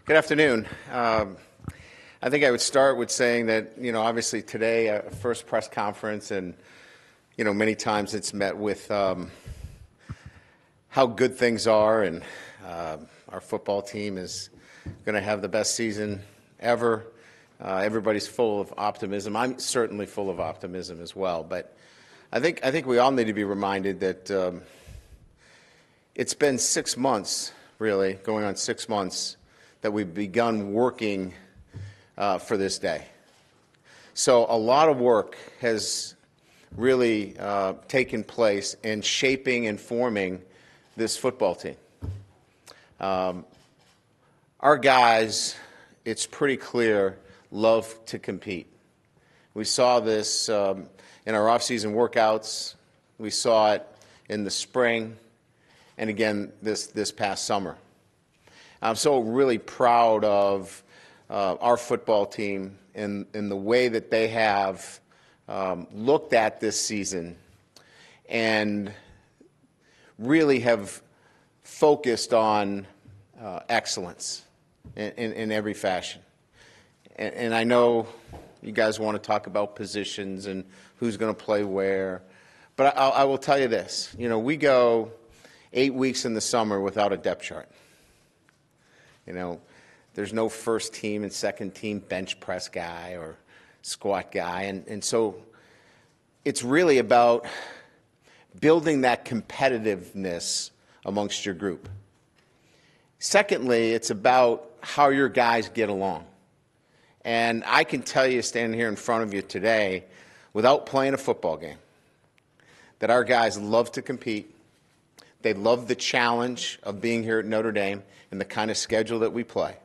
Good afternoon. I think I would start with saying that, obviously today, a first press conference, and, many times it's met with how good things are, and our football team is going to have the best season ever. Everybody's full of optimism. I'm certainly full of optimism as well. But I think we all need to be reminded that it's been 6 months, really, going on 6 months, that we've begun working for this day. So a lot of work has really taken place in shaping and forming this football team. Our guys, it's pretty clear, love to compete. We saw this in our off-season workouts. We saw it in the spring, and again this past summer. I'm so really proud of our football team in the way that they have looked at this season and really have focused on excellence in every fashion. And I know you guys want to talk about positions and who's going to play where, but I will tell you this. We go 8 weeks in the summer without a depth chart. There's no first team and second team bench press guy or squat guy. And so it's really about building that competitiveness amongst your group. Secondly, it's about how your guys get along. And I can tell you, standing here in front of you today, without playing a football game, that our guys love to compete. They love the challenge of being here at Notre Dame and the kind of schedule that we play.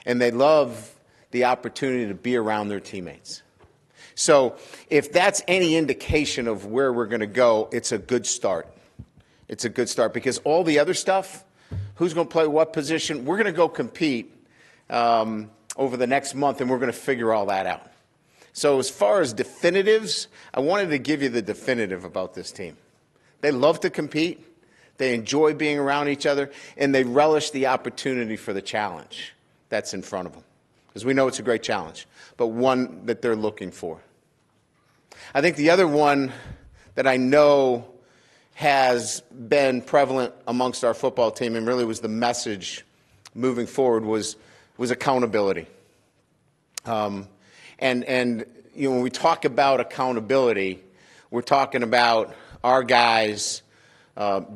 And they love the opportunity to be around their teammates. So if that's any indication of where we're going to go, it's a good start. It's a good start because all the other stuff, who's going to play what position, we're going to go compete over the next month, and we're going to figure all that out. So as far as definitives, I wanted to give you the definitive about this team. They love to compete. They enjoy being around each other, and they relish the opportunity for the challenge that's in front of them. Because we know it's a great challenge, but one that they're looking for. I think the other one that I know has been prevalent amongst our football team and really was the message moving forward was accountability. And when we talk about accountability, we're talking about our guys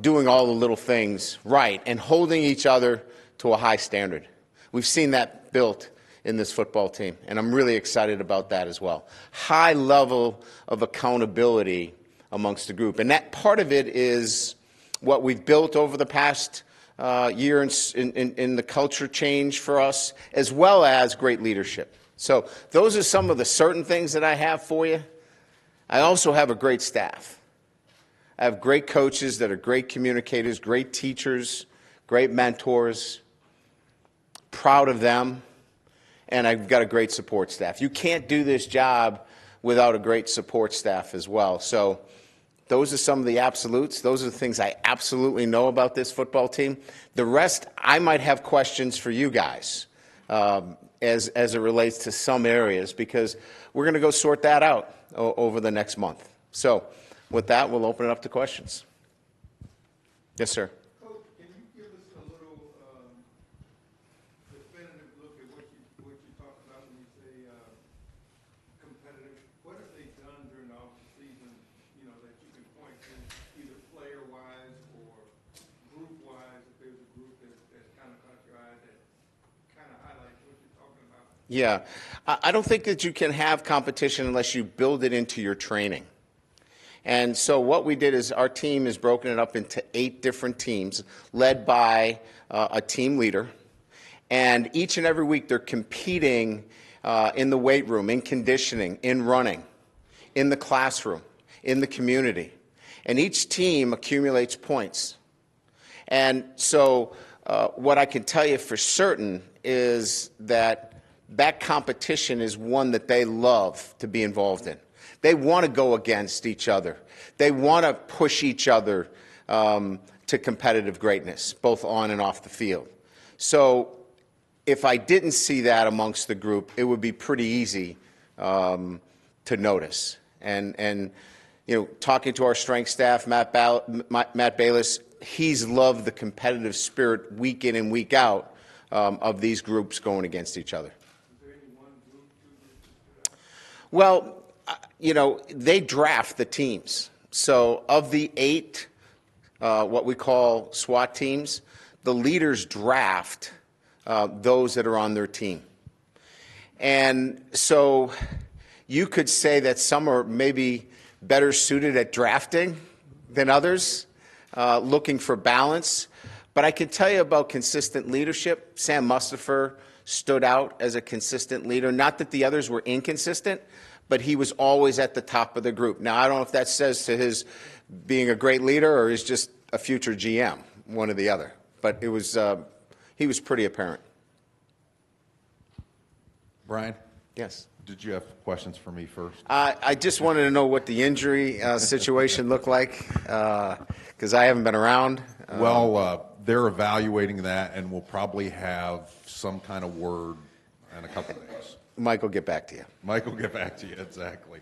doing all the little things right and holding each other to a high standard. We've seen that built in this football team, and I'm really excited about that as well. High level of accountability amongst the group. And that part of it is what we've built over the past year in the culture change for us, as well as great leadership. So those are some of the certain things that I have for you. I also have a great staff. I have great coaches that are great communicators, great teachers, great mentors. Proud of them. And I've got a great support staff. You can't do this job without a great support staff as well. So those are some of the absolutes. Those are the things I absolutely know about this football team. The rest, I might have questions for you guys as it relates to some areas, because we're going to go sort that out over the next month. So with that, we'll open it up to questions. Yes, sir. Coach, can you give us a little definitive look at what you talk about when you say competitive? What have they done during the off-season, that you can point to, either player-wise or group-wise, if there's a group that kind of caught your eye that kind of highlights what you're talking about? Yeah. I don't think that you can have competition unless you build it into your training. And so what we did is our team is broken it up into 8 different teams led by a team leader. And each and every week they're competing in the weight room, in conditioning, in running, in the classroom, in the community. And each team accumulates points. And so what I can tell you for certain is that competition is one that they love to be involved in. They want to go against each other. They want to push each other to competitive greatness, both on and off the field. So if I didn't see that amongst the group, it would be pretty easy to notice. And talking to our strength staff, Matt Bayless, he's loved the competitive spirit week in and week out of these groups going against each other. Well, they draft the teams. So of the 8, what we call SWAT teams, the leaders draft those that are on their team. And so you could say that some are maybe better suited at drafting than others, looking for balance. But I can tell you about consistent leadership. Sam Mustafer stood out as a consistent leader. Not that the others were inconsistent, but he was always at the top of the group. Now, I don't know if that says to his being a great leader or he's just a future GM, one or the other. But it was he was pretty apparent. Brian? Yes. Did you have questions for me first? I just wanted to know what the injury situation looked like, because I haven't been around. They're evaluating that, and we'll probably have some kind of word in a couple of days. Mike will get back to you. Mike will get back to you, exactly.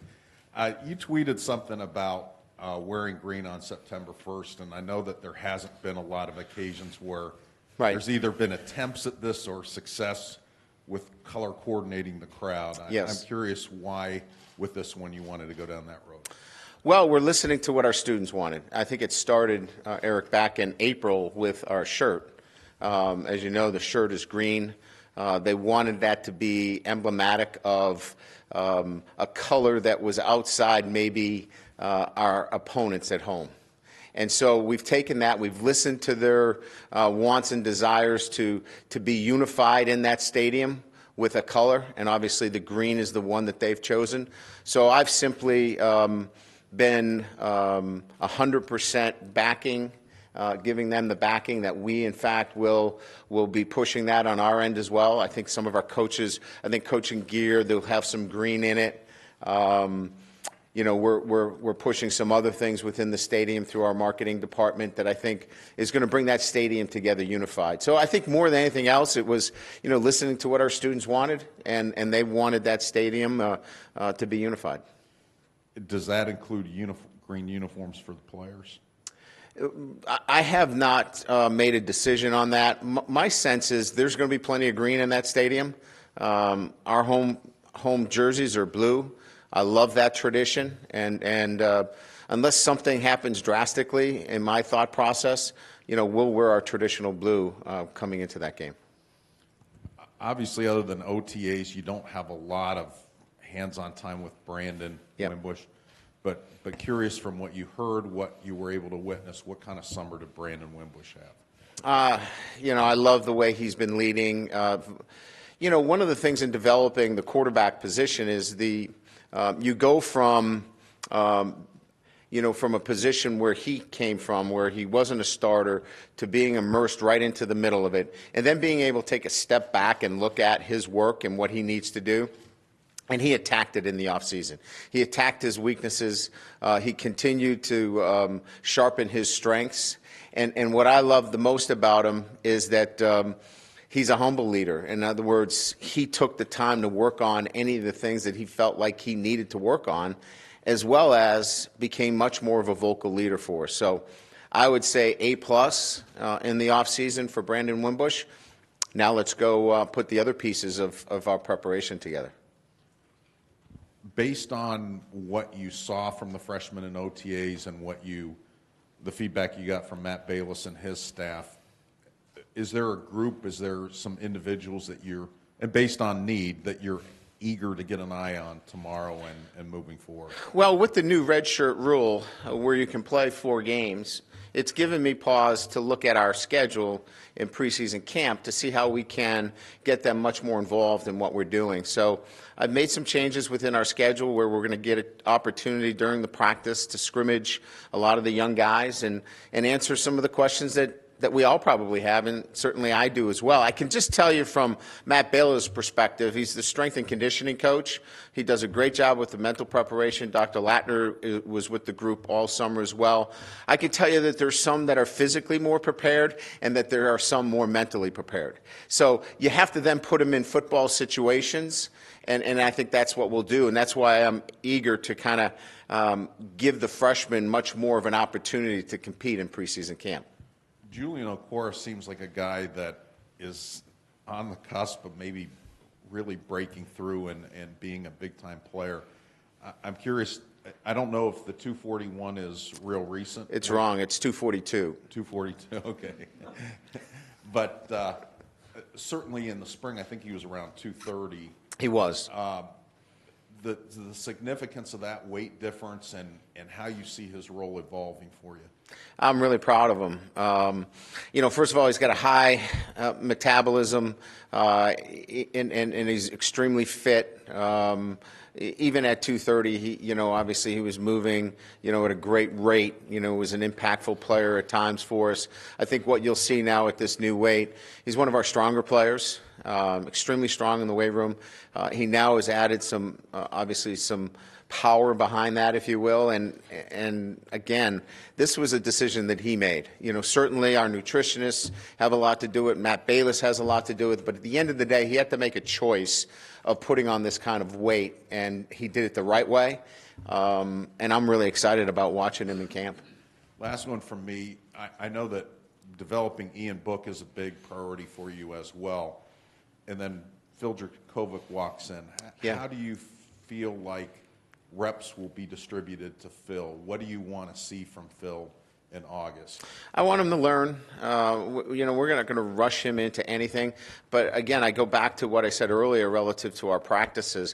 You tweeted something about wearing green on September 1st, and I know that there hasn't been a lot of occasions where there's either been attempts at this or success with color coordinating the crowd. Yes. I'm curious why, with this one, you wanted to go down that road. Well, we're listening to what our students wanted. I think it started, Eric, back in April with our shirt. As you know, the shirt is green. They wanted that to be emblematic of a color that was outside maybe our opponents at home. And so we've taken that, we've listened to their wants and desires to be unified in that stadium with a color, and obviously the green is the one that they've chosen. So I've simply been 100% backing, giving them the backing that we, in fact, will be pushing that on our end as well. I think some of our coaches, I think coaching gear, they'll have some green in it. We're pushing some other things within the stadium through our marketing department that I think is going to bring that stadium together unified. So I think more than anything else, it was, listening to what our students wanted, and they wanted that stadium to be unified. Does that include green uniforms for the players? I have not made a decision on that. My sense is there's going to be plenty of green in that stadium. Our home jerseys are blue. I love that tradition, and unless something happens drastically in my thought process, we'll wear our traditional blue coming into that game. Obviously, other than OTAs, you don't have a lot of hands-on time with Brandon Wimbush, but curious from what you heard, what you were able to witness, what kind of summer did Brandon Wimbush have? I love the way he's been leading. One of the things in developing the quarterback position is you go from a position where he came from, where he wasn't a starter, to being immersed right into the middle of it, and then being able to take a step back and look at his work and what he needs to do. And he attacked it in the offseason. He attacked his weaknesses. He continued to sharpen his strengths. And what I love the most about him is that he's a humble leader. In other words, he took the time to work on any of the things that he felt like he needed to work on, as well as became much more of a vocal leader for us. So I would say A+ in the offseason for Brandon Wimbush. Now let's go put the other pieces of our preparation together. Based on what you saw from the freshmen in OTAs and the feedback you got from Matt Bayless and his staff, is there a group, is there some individuals that and based on need, that you're eager to get an eye on tomorrow and moving forward? Well, with the new redshirt rule, where you can play 4 games, it's given me pause to look at our schedule in preseason camp to see how we can get them much more involved in what we're doing. So I've made some changes within our schedule where we're going to get an opportunity during the practice to scrimmage a lot of the young guys and answer some of the questions that that we all probably have, and certainly I do as well. I can just tell you from Matt Baylor's perspective, he's the strength and conditioning coach. He does a great job with the mental preparation. Dr. Latner was with the group all summer as well. I can tell you that there's some that are physically more prepared and that there are some more mentally prepared. So you have to then put them in football situations, and I think that's what we'll do, and that's why I'm eager to kind of give the freshmen much more of an opportunity to compete in preseason camp. Julian Okwara seems like a guy that is on the cusp of maybe really breaking through and being a big-time player. I'm curious, I don't know if the 241 is real recent. It's wrong. It's 242. 242, okay. But certainly in the spring, I think he was around 230. He was. The significance of that weight difference and how you see his role evolving for you. I'm really proud of him. First of all, he's got a high metabolism, and he's extremely fit. Even at 230, obviously he was moving, at a great rate. Was an impactful player at times for us. I think what you'll see now at this new weight, he's one of our stronger players, extremely strong in the weight room. He now has added obviously some power behind that, if you will, and again, this was a decision that he made. Certainly our nutritionists have a lot to do with it. Matt Bayless has a lot to do with it, but at the end of the day, he had to make a choice of putting on this kind of weight, and he did it the right way, and I'm really excited about watching him in camp. Last one from me. I know that developing Ian Book is a big priority for you as well, and then Phil Dracovic walks in. Yeah. How do you feel like reps will be distributed to Phil? What do you want to see from Phil in August? I want him to learn. We're not going to rush him into anything. But again, I go back to what I said earlier relative to our practices.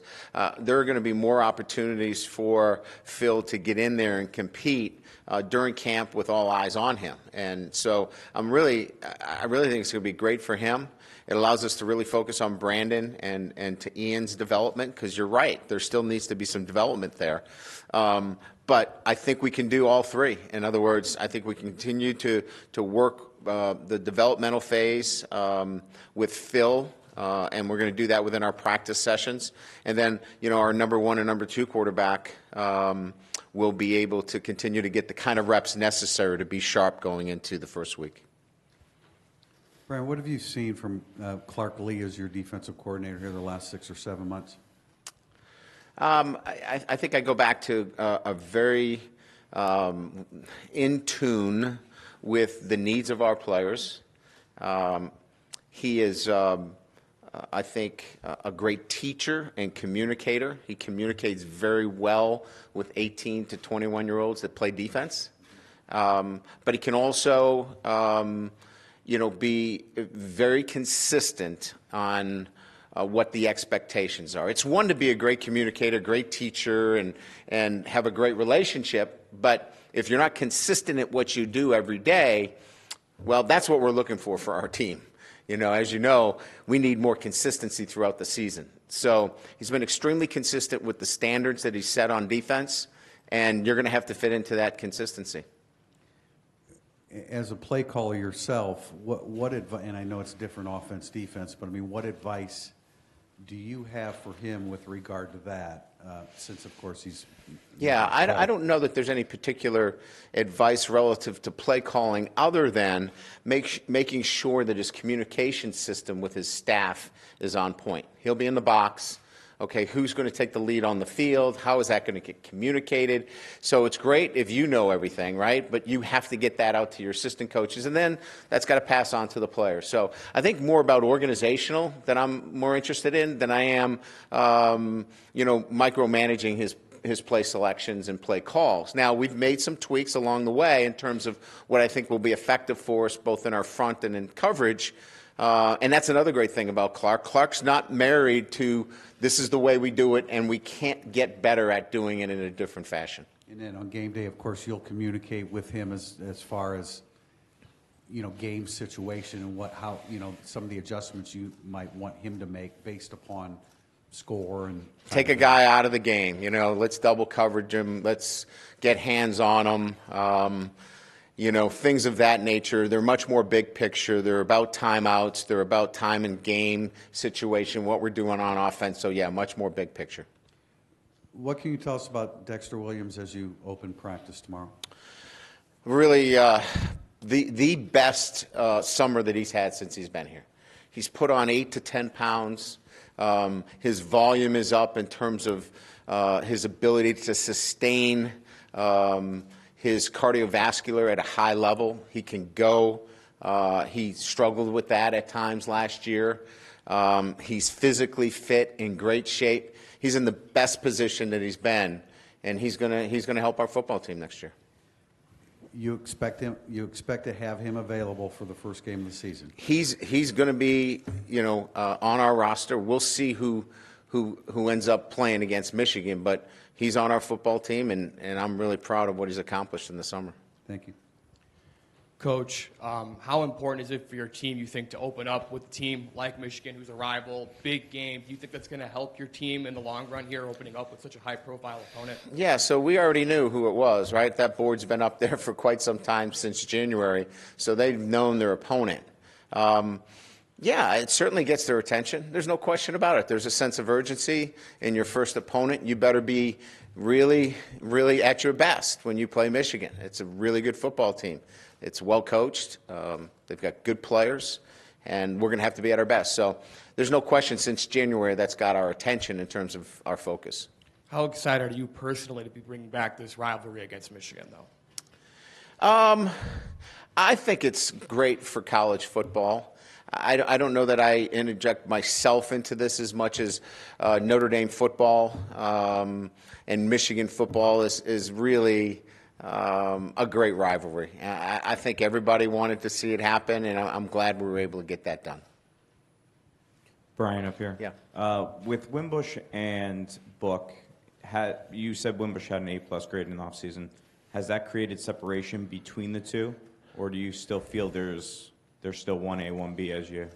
There are going to be more opportunities for Phil to get in there and compete during camp with all eyes on him. And so I really think it's going to be great for him. It allows us to really focus on Brandon and to Ian's development, because you're right, there still needs to be some development there. But I think we can do all three. In other words, I think we can continue to work the developmental phase with Phil, and we're going to do that within our practice sessions. And then, our number one and number two quarterback will be able to continue to get the kind of reps necessary to be sharp going into the first week. Brian, what have you seen from Clark Lee as your defensive coordinator here the last 6 or 7 months? I think I go back to a very in tune with the needs of our players. He is, I think, a great teacher and communicator. He communicates very well with 18 to 21-year-olds that play defense. But he can also be very consistent on what the expectations are. It's one to be a great communicator, great teacher, and have a great relationship, but if you're not consistent at what you do every day, well, that's what we're looking for our team. As you know, we need more consistency throughout the season. So he's been extremely consistent with the standards that he's set on defense, and you're going to have to fit into that consistency. As a play caller yourself, what advice, and I know it's different offense, defense, but what advice do you have for him with regard to that, since, of course, he's... Yeah, I don't know that there's any particular advice relative to play calling other than making sure that his communication system with his staff is on point. He'll be in the box. Okay, who's going to take the lead on the field? How is that going to get communicated? So it's great if you know everything, right? But you have to get that out to your assistant coaches, and then that's got to pass on to the players. So I think more about organizational that I'm more interested in than I am, micromanaging his play selections and play calls. Now, we've made some tweaks along the way in terms of what I think will be effective for us both in our front and in coverage. And that's another great thing about Clark. Clark's not married to this is the way we do it, and we can't get better at doing it in a different fashion. And then on game day, of course, you'll communicate with him as far as, game situation and how some of the adjustments you might want him to make based upon score and take a guy out of the game. Let's double coverage him. Let's get hands on him. things of that nature. They're much more big picture. They're about timeouts. They're about time and game situation, what we're doing on offense. So, yeah, much more big picture. What can you tell us about Dexter Williams as you open practice tomorrow? Really, the best summer that he's had since he's been here. He's put on 8 to 10 pounds. His volume is up in terms of his ability to sustain his cardiovascular at a high level. He can go. He struggled with that at times last year. He's physically fit, in great shape. He's in the best position that he's been, and he's gonna help our football team next year. You expect to have him available for the first game of the season? He's going to be, on our roster. We'll see who ends up playing against Michigan, but he's on our football team, and I'm really proud of what he's accomplished in the summer. Thank you. Coach, how important is it for your team, you think, to open up with a team like Michigan, who's a rival, big game? Do you think that's going to help your team in the long run here, opening up with such a high-profile opponent? Yeah, so we already knew who it was, right? That board's been up there for quite some time, since January, so they've known their opponent. Yeah, it certainly gets their attention. There's no question about it. There's a sense of urgency in your first opponent. You better be really, really at your best when you play Michigan. It's a really good football team. It's well coached. They've got good players, and we're going to have to be at our best. So there's no question since January that's got our attention in terms of our focus. How excited are you personally to be bringing back this rivalry against Michigan, though? I think it's great for college football. I don't know that I interject myself into this as much as Notre Dame football and Michigan football is really a great rivalry. I think everybody wanted to see it happen, and I'm glad we were able to get that done. Brian, up here. Yeah. With Wimbush and Book, you said Wimbush had an A+ grade in the offseason. Has that created separation between the two, or do you still feel there's still 1A, 1B as you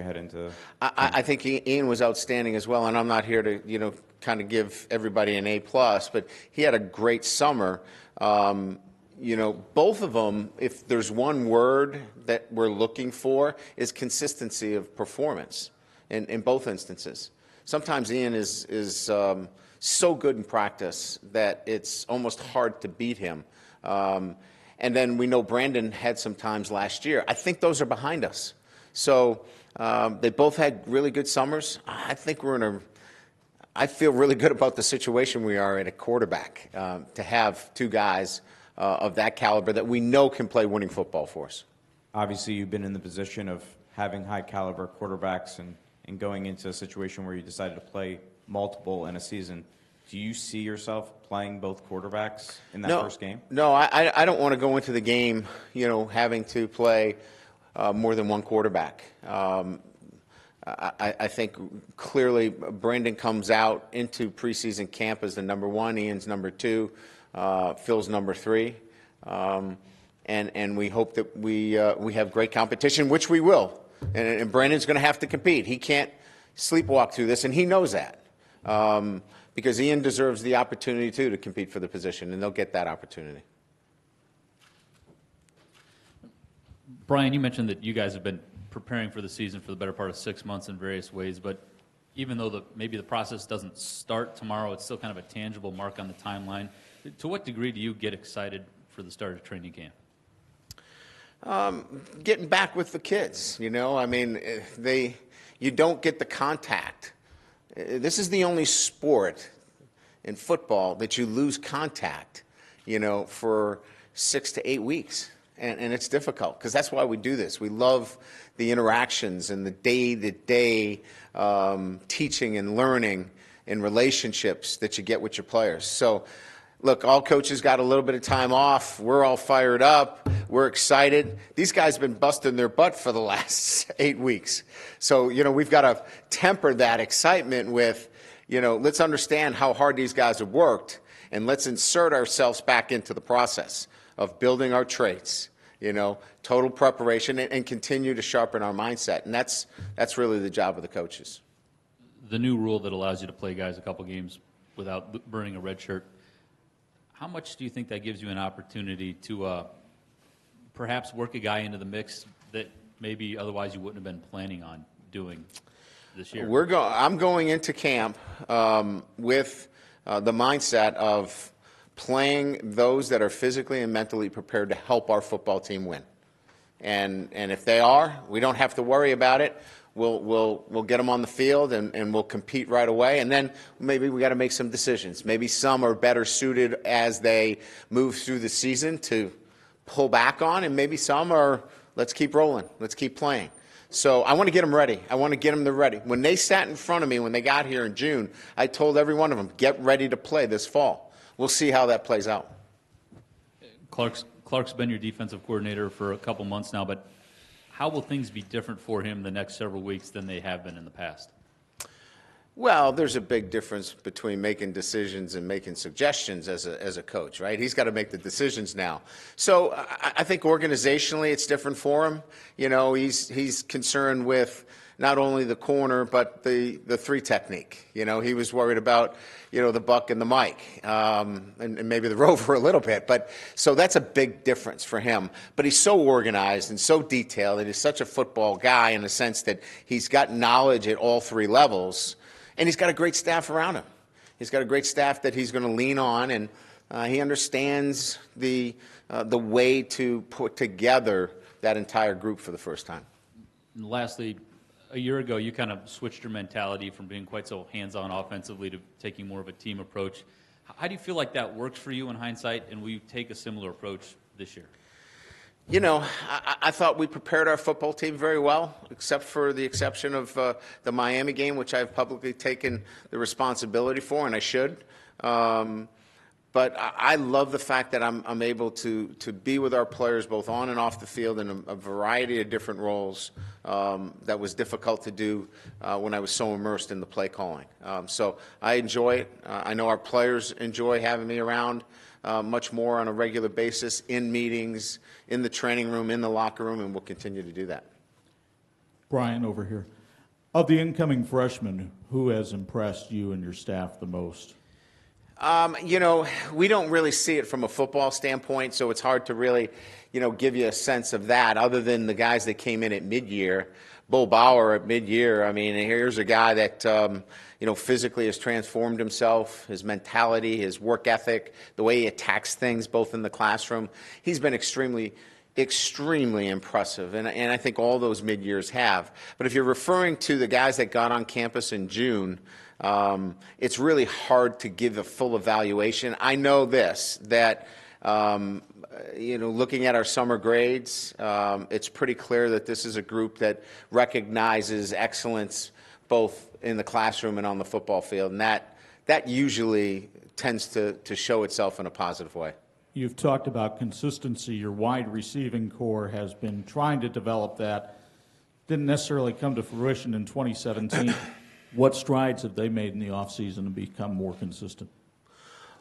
head into? I think Ian was outstanding as well, and I'm not here to kind of give everybody an A+, but he had a great summer. Both of them, if there's one word that we're looking for, is consistency of performance in both instances. Sometimes Ian is so good in practice that it's almost hard to beat him. And then we know Brandon had some times last year. I think those are behind us. So they both had really good summers. I think I feel really good about the situation we are in at quarterback to have two guys of that caliber that we know can play winning football for us. Obviously, you've been in the position of having high-caliber quarterbacks and going into a situation where you decided to play multiple in a season. Do you see yourself playing both quarterbacks in that first game? No, I don't want to go into the game, having to play more than one quarterback. I think clearly Brandon comes out into preseason camp as the number one, Ian's number two, Phil's number three, and we hope that we have great competition, which we will. And Brandon's going to have to compete. He can't sleepwalk through this, and he knows that. Because Ian deserves the opportunity, too, to compete for the position, and they'll get that opportunity. Brian, you mentioned that you guys have been preparing for the season for the better part of 6 months in various ways, but even though maybe the process doesn't start tomorrow, it's still kind of a tangible mark on the timeline. To what degree do you get excited for the start of training camp? Getting back with the kids, you don't get the contact. This is the only sport in football that you lose contact, for 6 to 8 weeks. And it's difficult because that's why we do this. We love the interactions and the day-to-day teaching and learning and relationships that you get with your players. So, look, all coaches got a little bit of time off. We're all fired up. We're excited. These guys have been busting their butt for the last 8 weeks. So, we've got to temper that excitement with, let's understand how hard these guys have worked, and let's insert ourselves back into the process of building our traits, total preparation, and continue to sharpen our mindset. And that's really the job of the coaches. The new rule that allows you to play guys a couple games without burning a red shirt, how much do you think that gives you an opportunity to perhaps work a guy into the mix that maybe otherwise you wouldn't have been planning on doing this year? I'm going into camp with the mindset of playing those that are physically and mentally prepared to help our football team win. And if they are, we don't have to worry about it. We'll get them on the field and we'll compete right away. And then maybe we got to make some decisions. Maybe some are better suited as they move through the season to pull back on, and maybe some are, let's keep rolling, let's keep playing. So I want to get them ready. I want to get them ready. When they sat in front of me when they got here in June, I told every one of them, get ready to play this fall. We'll see how that plays out. Clark's been your defensive coordinator for a couple months now, but how will things be different for him the next several weeks than they have been in the past? Well, there's a big difference between making decisions and making suggestions as a coach, right? He's got to make the decisions now. So I think organizationally it's different for him. You know, he's concerned with not only the corner but the three technique. You know, he was worried about, you know, the buck and the Mike, and maybe the rover a little bit. But so that's a big difference for him. But he's so organized and so detailed, and he's such a football guy in the sense that he's got knowledge at all three levels. And he's got a great staff around him. He's got a great staff that he's going to lean on, and he understands the way to put together that entire group for the first time. And lastly, a year ago, you kind of switched your mentality from being quite so hands-on offensively to taking more of a team approach. How do you feel like that works for you in hindsight, and will you take a similar approach this year? You know, I thought we prepared our football team very well, except for the exception of the Miami game, which I've publicly taken the responsibility for, and I should. But I love the fact that I'm able to be with our players both on and off the field in a variety of different roles that was difficult to do when I was so immersed in the play calling. So I enjoy it. I know our players enjoy having me around much more on a regular basis, in meetings, in the training room, in the locker room, and we'll continue to do that. Brian, over here. Of the incoming freshmen, who has impressed you and your staff the most? You know, we don't really see it from a football standpoint, so it's hard to really, you know, give you a sense of that other than the guys that came in at mid-year. Bo Bauer at mid-year, I mean, here's a guy that, you know, physically has transformed himself, his mentality, his work ethic, the way he attacks things both in the classroom. He's been extremely impressive, and I think all those mid-years have. But if you're referring to the guys that got on campus in June, it's really hard to give a full evaluation. I know this, that you know, looking at our summer grades, it's pretty clear that this is a group that recognizes excellence both in the classroom and on the football field, and that usually tends to show itself in a positive way. You've talked about consistency. Your wide receiving core has been trying to develop that. Didn't necessarily come to fruition in 2017. What strides have they made in the offseason to become more consistent?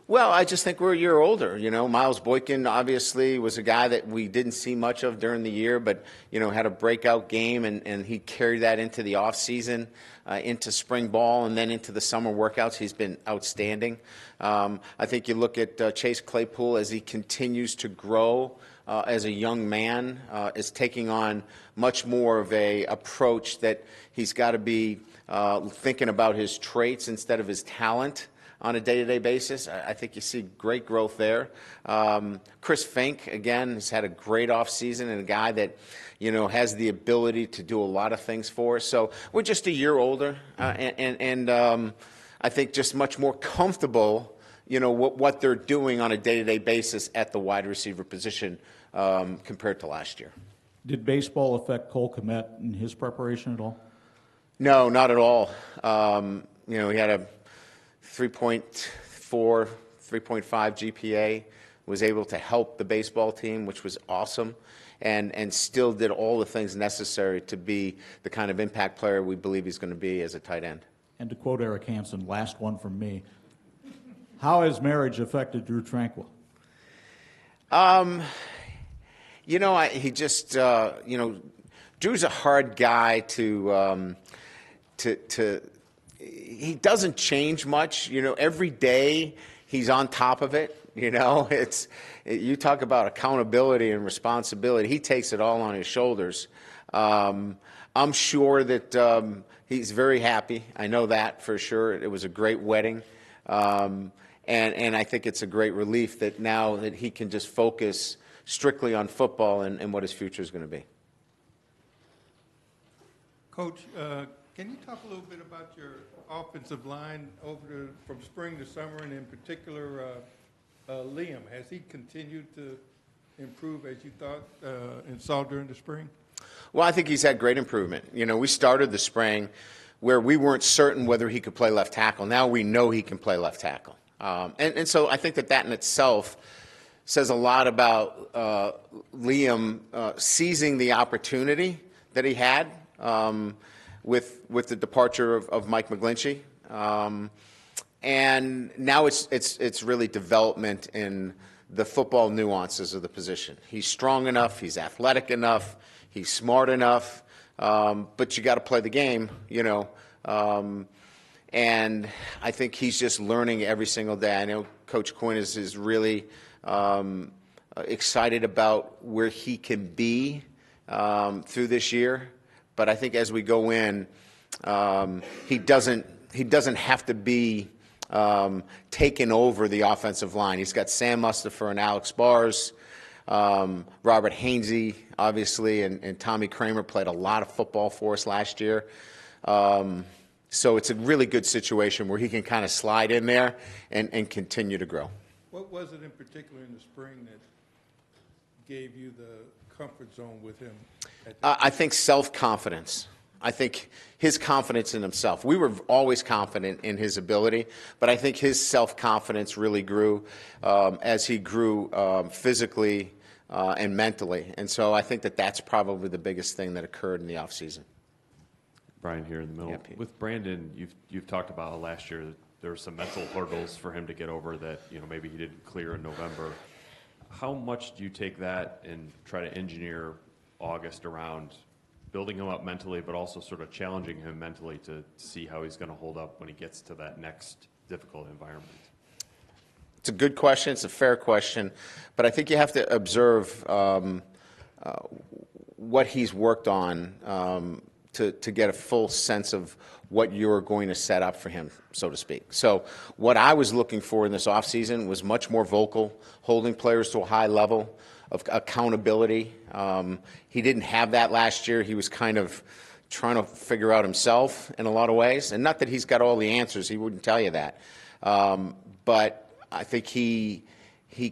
Well, I just think we're a year older. You know, Miles Boykin obviously was a guy that we didn't see much of during the year, but, you know, had a breakout game, and he carried that into the offseason, into spring ball, and then into the summer workouts. He's been outstanding. I think you look at Chase Claypool as he continues to grow as a young man, is taking on much more of a approach that he's got to be thinking about his traits instead of his talent on a day-to-day basis. I think you see great growth there. Chris Fink, again, has had a great offseason and a guy that, you know, has the ability to do a lot of things for us. So we're just a year older, and I think just much more comfortable, you know, what they're doing on a day-to-day basis at the wide receiver position compared to last year. Did baseball affect Cole Kmet in his preparation at all? No, not at all. You know, he had a 3.4, 3.5 GPA, was able to help the baseball team, which was awesome, and still did all the things necessary to be the kind of impact player we believe he's going to be as a tight end. And to quote Eric Hansen, last one from me, how has marriage affected Drue Tranquill? You know, he just, you know, Drew's a hard guy to he doesn't change much. You know, every day he's on top of it. You know, you talk about accountability and responsibility. He takes it all on his shoulders. I'm sure that he's very happy. I know that for sure. It was a great wedding. And I think it's a great relief that now that he can just focus strictly on football and what his future is going to be. Coach, can you talk a little bit about your offensive line from spring to summer, and in particular Liam? Has he continued to improve as you thought and saw during the spring? Well, I think he's had great improvement. You know, we started the spring where we weren't certain whether he could play left tackle. Now we know he can play left tackle. And so I think that in itself says a lot about Liam seizing the opportunity that he had with the departure of Mike McGlinchey. And now it's really development in the football nuances of the position. He's strong enough, he's athletic enough, he's smart enough, but you got to play the game, you know. And I think he's just learning every single day. I know Coach Quinn is really excited about where he can be through this year. But I think as we go in, he doesn't have to be taken over the offensive line. He's got Sam Mustapher and Alex Bars, Robert Hainsey, obviously, and Tommy Kramer played a lot of football for us last year. So it's a really good situation where he can kind of slide in there and continue to grow. What was it in particular in the spring that gave you the comfort zone with him? I think self-confidence. I think his confidence in himself. We were always confident in his ability, but I think his self-confidence really grew as he grew physically and mentally. And so I think that's probably the biggest thing that occurred in the offseason. Brian here in the middle. Yeah, Pete. With Brandon, you've talked about last year that there were some mental hurdles for him to get over that, you know, maybe he didn't clear in November. How much do you take that and try to engineer August around building him up mentally, but also sort of challenging him mentally to see how he's going to hold up when he gets to that next difficult environment? It's a good question. It's a fair question. But I think you have to observe what he's worked on to get a full sense of what you're going to set up for him, so to speak. So what I was looking for in this offseason was much more vocal, holding players to a high level of accountability. He didn't have that last year. He was kind of trying to figure out himself in a lot of ways. And not that he's got all the answers. He wouldn't tell you that. But I think he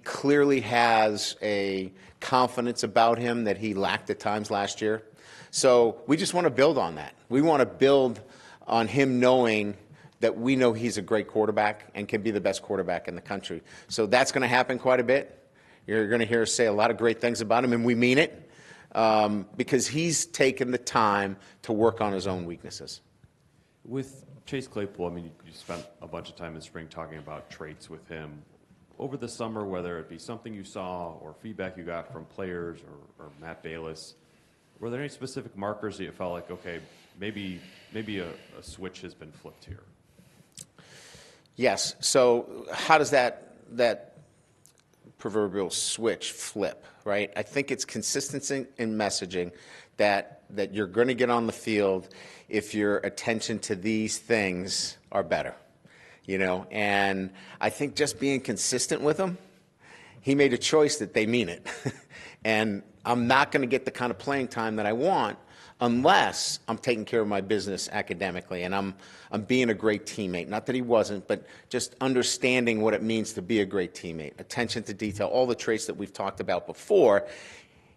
clearly has a confidence about him that he lacked at times last year. So we just want to build on that. We want to build on him knowing that we know he's a great quarterback and can be the best quarterback in the country. So that's going to happen quite a bit. You're going to hear us say a lot of great things about him, and we mean it, because he's taken the time to work on his own weaknesses. With Chase Claypool, I mean, you spent a bunch of time in spring talking about traits with him. Over the summer, whether it be something you saw or feedback you got from players or Matt Bayless, were there any specific markers that you felt like, okay, maybe a switch has been flipped here? Yes. So how does that proverbial switch flip, right? I think it's consistency in messaging that you're going to get on the field if your attention to these things are better, you know? And I think just being consistent with them, he made a choice that they mean it. And I'm not going to get the kind of playing time that I want unless I'm taking care of my business academically and I'm being a great teammate. Not that he wasn't, but just understanding what it means to be a great teammate. Attention to detail, all the traits that we've talked about before.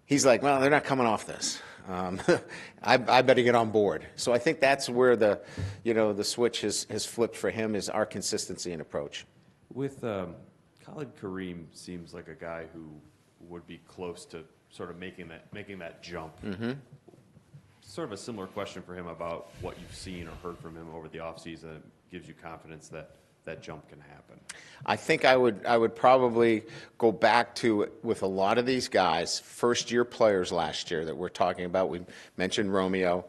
He's like, well, they're not coming off this. I better get on board. So I think that's where the switch has flipped for him, is our consistency and approach. With Khalid Kareem seems like a guy who would be close to sort of making that jump. Mm-hmm. Sort of a similar question for him about what you've seen or heard from him over the offseason that gives you confidence that that jump can happen. I think I would probably go back to, with a lot of these guys, first-year players last year that we're talking about. We mentioned Romeo,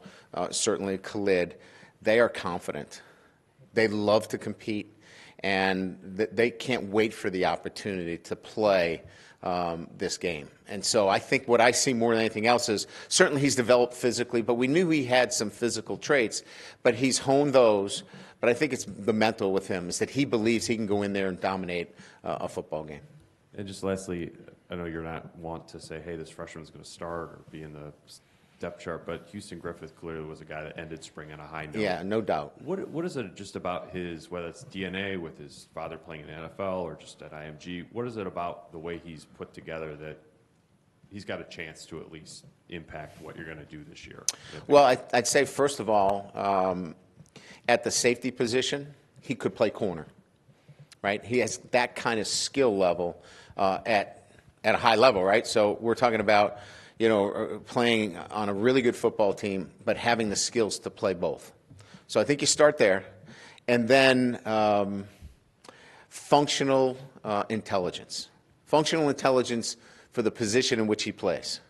certainly Khalid. They are confident. They love to compete. and they can't wait for the opportunity to play this game. And so I think what I see more than anything else is certainly he's developed physically, but we knew he had some physical traits, but he's honed those. But I think it's the mental with him, is that he believes he can go in there and dominate a football game. And just lastly, I know you're not want to say, hey, this freshman's going to start or be in the depth chart, but Houston Griffith clearly was a guy that ended spring on a high note. Yeah, no doubt. What is it just about his, whether it's DNA with his father playing in the NFL or just at IMG, what is it about the way he's put together that he's got a chance to at least impact what you're going to do this year? Well, I'd say, first of all, at the safety position, he could play corner, right? He has that kind of skill level at a high level, right? So we're talking about, playing on a really good football team, but having the skills to play both. So I think you start there. And then functional intelligence. Functional intelligence for the position in which he plays.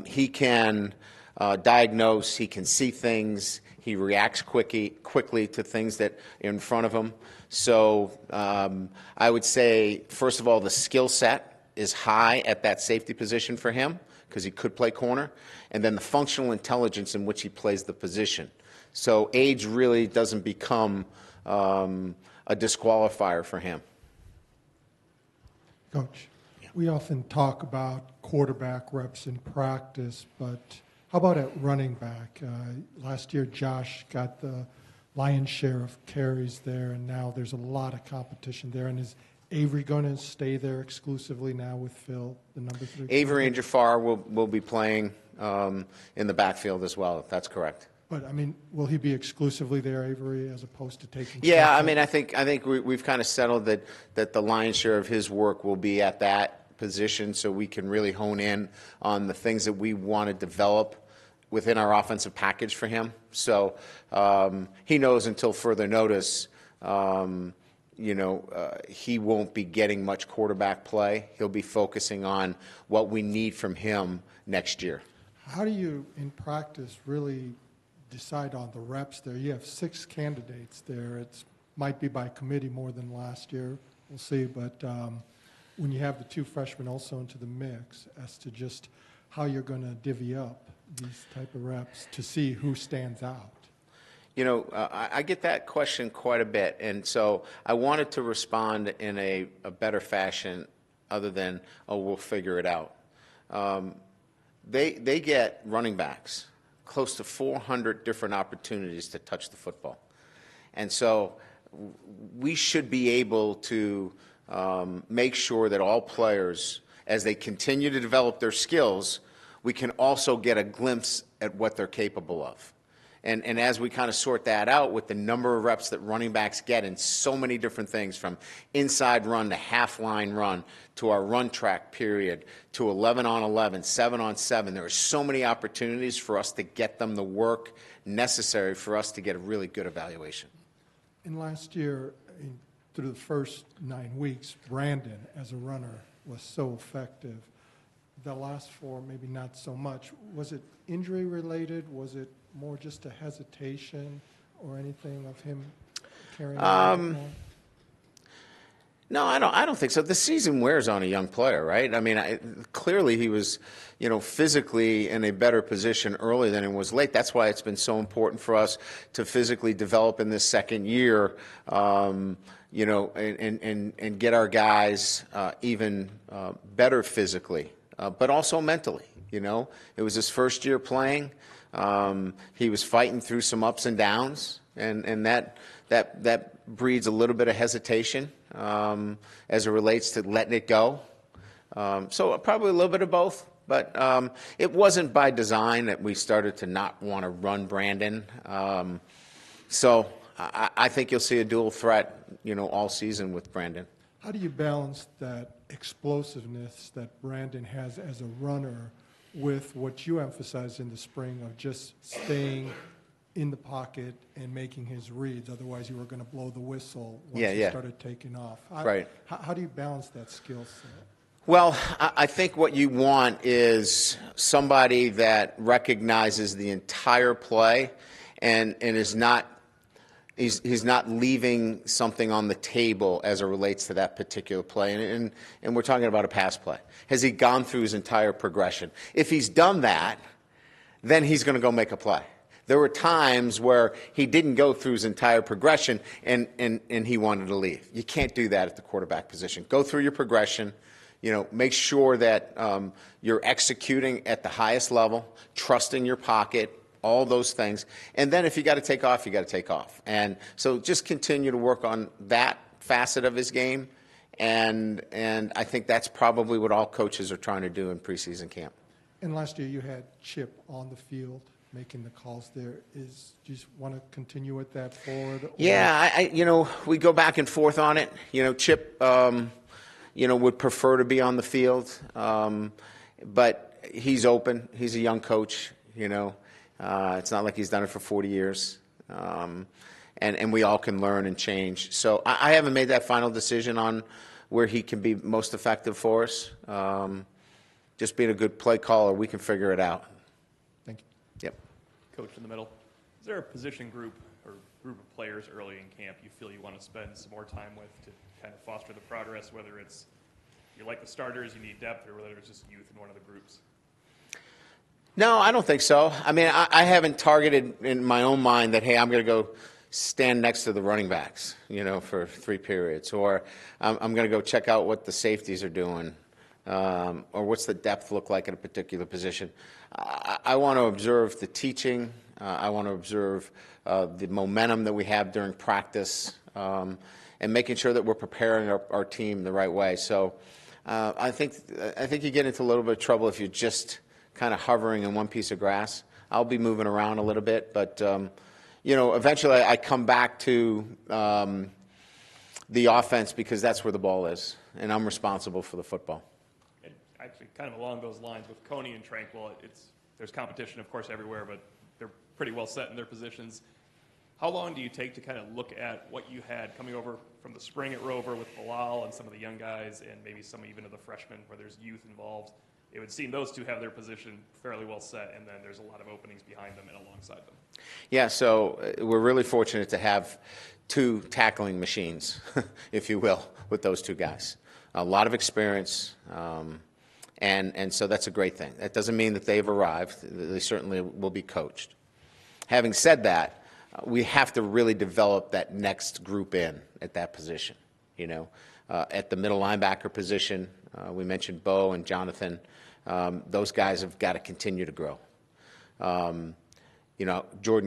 He can diagnose, he can see things, he reacts quickly to things that are in front of him. So I would say, first of all, the skill set is high at that safety position for him because he could play corner, and then the functional intelligence in which he plays the position. So age really doesn't become a disqualifier for him. Coach, we often talk about quarterback reps in practice, but how about at running back? Last year, Josh got the lion's share of carries there, and now there's a lot of competition there. And is Avery going to stay there exclusively now with Phil, the number 3? Avery and Jafar will be playing in the backfield as well. That's correct. But, I mean, will he be exclusively there, Avery, as opposed to taking? Yeah, I mean, I think we've kind of settled that the lion's share of his work will be at that position, so we can really hone in on the things that we want to develop within our offensive package for him. So he knows until further notice, he won't be getting much quarterback play. He'll be focusing on what we need from him next year. How do you, in practice, really decide on the reps there? You have 6 candidates there. It might be by committee more than last year. We'll see. But when you have the 2 freshmen also into the mix, as to just how you're going to divvy up these type of reps to see who stands out. I get that question quite a bit, and so I wanted to respond in a better fashion other than, we'll figure it out. They get running backs close to 400 different opportunities to touch the football. And so we should be able to make sure that all players, as they continue to develop their skills, we can also get a glimpse at what they're capable of. And as we kind of sort that out with the number of reps that running backs get in so many different things, from inside run to half-line run to our run track period to 11-on-11, 7-on-7, there are so many opportunities for us to get them the work necessary for us to get a really good evaluation. And last year, through the first 9 weeks, Brandon, as a runner, was so effective. The last 4, maybe not so much. Was it injury-related? Was it more just a hesitation or anything of him carrying on? No, I don't think so. The season wears on a young player, right? I mean, clearly he was, physically in a better position early than he was late. That's why it's been so important for us to physically develop in this second year, and get our guys even better physically, but also mentally. It was his first year playing. He was fighting through some ups and downs, and that breeds a little bit of hesitation as it relates to letting it go. So probably a little bit of both, but it wasn't by design that we started to not want to run Brandon. So I think you'll see a dual threat, all season with Brandon. How do you balance that explosiveness that Brandon has as a runner with what you emphasized in the spring of just staying in the pocket and making his reads? Otherwise, you were going to blow the whistle once he started taking off. Right. How do you balance that skill set? Well, I think what you want is somebody that recognizes the entire play and is not, He's not leaving something on the table as it relates to that particular play. And we're talking about a pass play. Has he gone through his entire progression? If he's done that, then he's going to go make a play. There were times where he didn't go through his entire progression and he wanted to leave. You can't do that at the quarterback position. Go through your progression. Make sure that you're executing at the highest level, trusting your pocket, all those things. And then if you got to take off, you got to take off. And so just continue to work on that facet of his game. And I think that's probably what all coaches are trying to do in preseason camp. And last year you had Chip on the field making the calls there. Do you want to continue with that forward? Or? Yeah, we go back and forth on it. Chip, would prefer to be on the field. But he's open. He's a young coach, It's not like he's done it for 40 years. And we all can learn and change. So I haven't made that final decision on where he can be most effective for us. Just being a good play caller, we can figure it out. Thank you. Yep. Coach in the middle, is there a position group or group of players early in camp you feel you want to spend some more time with to kind of foster the progress, whether it's you like the starters, you need depth, or whether it's just youth in one of the groups? No, I don't think so. I mean, I haven't targeted in my own mind that, hey, I'm going to go stand next to the running backs, for 3 periods, or I'm going to go check out what the safeties are doing, or what's the depth look like at a particular position. I want to observe the teaching. I want to observe the momentum that we have during practice, and making sure that we're preparing our team the right way. So I think you get into a little bit of trouble if you're just kind of hovering in one piece of grass. I'll be moving around a little bit, but eventually I come back to the offense because that's where the ball is, and I'm responsible for the football. And actually, kind of along those lines with Coney and Tranquill, there's competition, of course, everywhere, but they're pretty well set in their positions. How long do you take to kind of look at what you had coming over from the spring at Rover with Bilal and some of the young guys, and maybe some even of the freshmen where there's youth involved? It would seem those two have their position fairly well set, and then there's a lot of openings behind them and alongside them. Yeah, so we're really fortunate to have 2 tackling machines, if you will, with those 2 guys. A lot of experience, and so that's a great thing. That doesn't mean that they've arrived. They certainly will be coached. Having said that, we have to really develop that next group in at that position. At the middle linebacker position, we mentioned Bo and Jonathan. Those guys have got to continue to grow. Jordan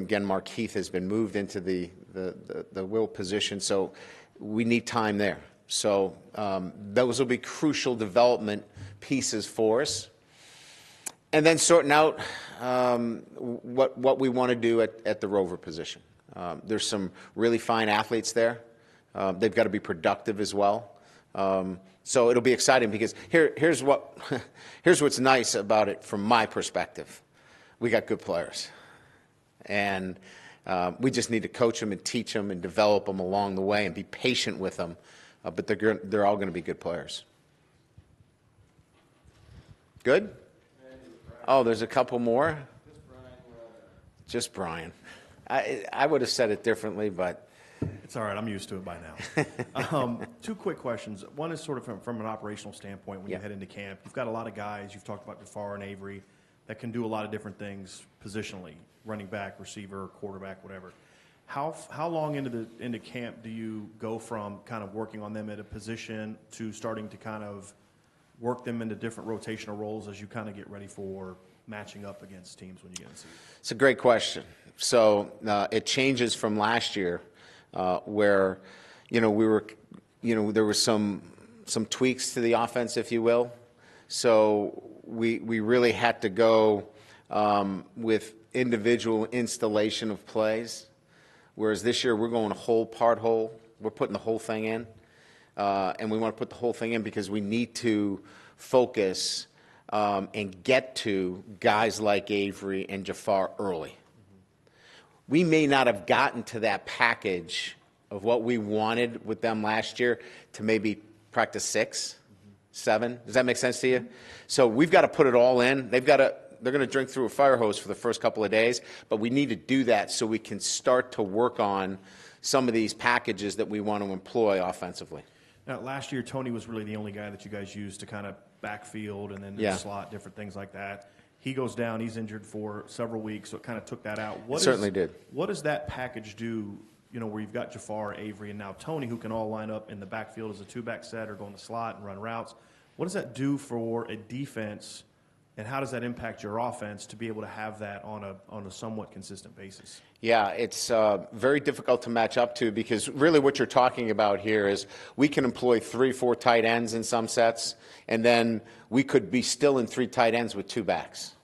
Genmark Heath has been moved into the will position, so we need time there. So those will be crucial development pieces for us. And then sorting out what we want to do at the Rover position. There's some really fine athletes there. They've got to be productive as well. So it'll be exciting because here's what's nice about it from my perspective. We got good players. And we just need to coach them and teach them and develop them along the way and be patient with them. But they're all going to be good players. Good? Oh, there's a couple more? Just Brian. I would have said it differently, but... It's all right. I'm used to it by now. 2 quick questions. One is sort of from an operational standpoint when you head into camp. You've got a lot of guys, you've talked about Jafar and Avery, that can do a lot of different things positionally, running back, receiver, quarterback, whatever. How long into camp do you go from kind of working on them at a position to starting to kind of work them into different rotational roles as you kind of get ready for matching up against teams when you get in season? It's a great question. So it changes from last year where, we were, there were some tweaks to the offense, if you will. So we really had to go with individual installation of plays, whereas this year we're going whole, part whole. We're putting the whole thing in. And we want to put the whole thing in because we need to focus and get to guys like Avery and Jafar early. We may not have gotten to that package of what we wanted with them last year to maybe practice 6, 7. Does that make sense to you? So we've got to put it all in. They've got to, to drink through a fire hose for the first couple of days, but we need to do that so we can start to work on some of these packages that we want to employ offensively. Now, last year, Tony was really the only guy that you guys used to kind of backfield and then Yeah. slot, different things like that. He goes down, he's injured for several weeks, so it kind of took that out. It certainly did. What does that package do, where you've got Jafar, Avery, and now Tony, who can all line up in the backfield as a two-back set or go in the slot and run routes? What does that do for a defense, and how does that impact your offense to be able to have that on a somewhat consistent basis? Yeah, it's very difficult to match up to, because really what you're talking about here is we can employ 3-4 tight ends in some sets, and then we could be still in 3 tight ends with 2 backs.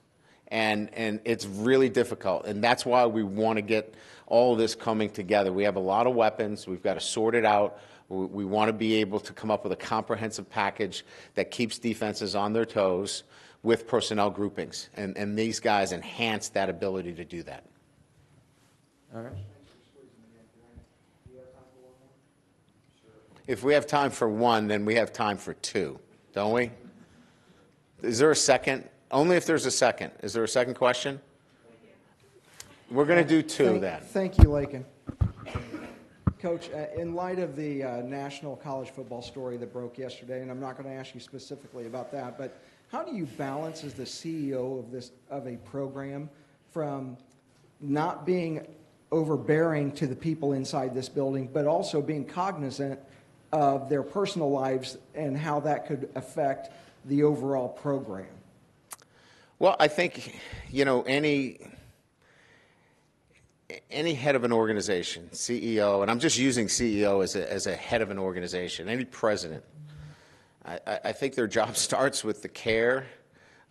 And it's really difficult, and that's why we want to get all this coming together. We have a lot of weapons. We've got to sort it out. We want to be able to come up with a comprehensive package that keeps defenses on their toes with personnel groupings, and these guys enhance that ability to do that. All right. If we have time for one, then we have time for 2, don't we? Is there a second? Only if there's a second. Is there a second question? We're going to do 2 then. Thank you, Lakin. Coach, in light of the national college football story that broke yesterday, and I'm not going to ask you specifically about that, but how do you balance as the CEO of a program from not being overbearing to the people inside this building, but also being cognizant of their personal lives and how that could affect the overall program? Well, I think, any head of an organization, CEO, and I'm just using CEO as a head of an organization, any president, I think their job starts with the care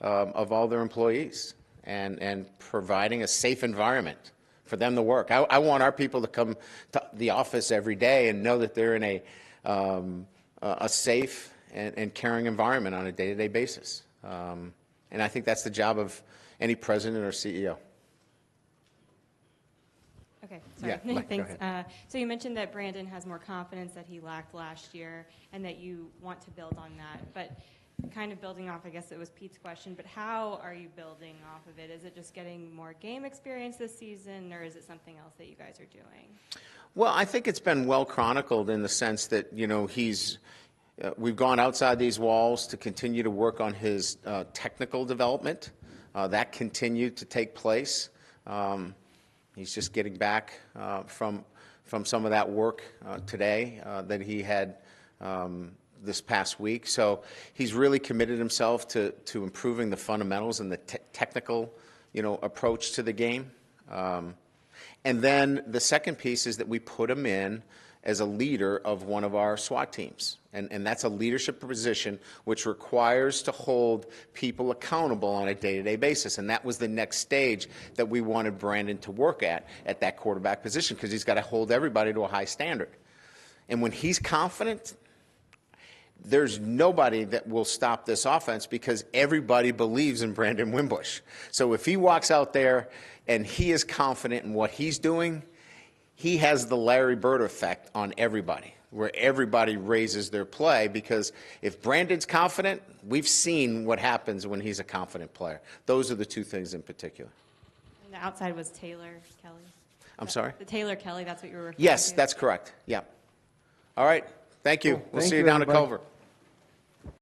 of all their employees and providing a safe environment for them to work. I want our people to come to the office every day and know that they're in a safe and caring environment on a day-to-day basis. And I think that's the job of any president or CEO. Okay, sorry. Yeah, Mike, go Thanks. ahead. So you mentioned that Brandon has more confidence that he lacked last year and that you want to build on that. But kind of building off, I guess it was Pete's question, but how are you building off of it? Is it just getting more game experience this season, or is it something else that you guys are doing? Well, I think it's been well chronicled in the sense that, we've gone outside these walls to continue to work on his technical development. That continued to take place. He's just getting back from some of that work today that he had this past week. So he's really committed himself to improving the fundamentals and the technical, approach to the game. And then the second piece is that we put him in as a leader of one of our SWAT teams. And that's a leadership position which requires to hold people accountable on a day-to-day basis. And that was the next stage that we wanted Brandon to work at that quarterback position, because he's got to hold everybody to a high standard. And when he's confident, there's nobody that will stop this offense, because everybody believes in Brandon Wimbush. So if he walks out there and he is confident in what he's doing, he has the Larry Bird effect on everybody, where everybody raises their play, because if Brandon's confident, we've seen what happens when he's a confident player. Those are the 2 things in particular. And the outside was Taylor Kelly. I'm sorry? The Taylor Kelly, that's what you were referring to? Yes, that's correct. Yeah. All right. Thank you. We'll Thank see you you, down at everybody. Culver.